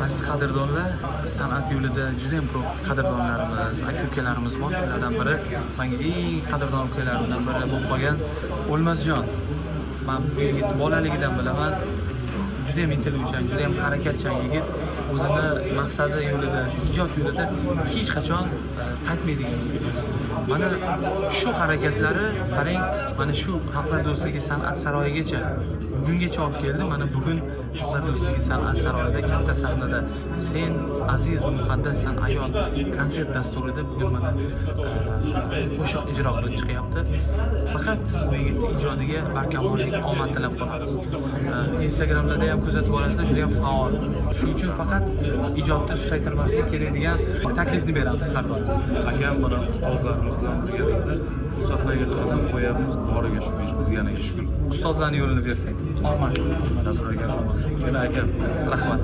Aziz qadrdonlar, san'at yo'lida juda ham ko'p qadrdonlarimiz, aka-ukalarimiz bor. Shulardan biri, menga eng qadrdon ukalarimdan biri bo'lib qolgan O'lmasjon. Men bu yigitni bolaligidan bilaman. Juda ham intiluvchan, juda ham harakatchan yigit. O'zini maqsadi yo'lida, shu ijod yo'lida hech qachon qaytmaydigan yigit. Mana shu harakatlari, qarang, mana shu Xalqlar do'stligi san'at saroyigacha bugungacha olib keldi. Mana bugun Xalqlar do'stligi san'at saroyida katta sahnada Sen aziz va muqaddassan ayol konsert dasturida bugun mana qo'shiq ijro qilib chiqyapti. Faqat bu yigitning ijodiga barkamollik, omad tilab qolamiz. Instagramda ham kuzatib olasizlar, juda ham faol. Shuning uchun faqat ijodni susaytirmaslik kerak degan taklifni beramiz har doim. Akam mana ustozlarimiz bilan birgalikda bu sahnaga qadam qo'yamiz, boriga shu yetizganiga shukur. Ustozlarning yo'lini bersak. Omad. Yana akam, Rahmat.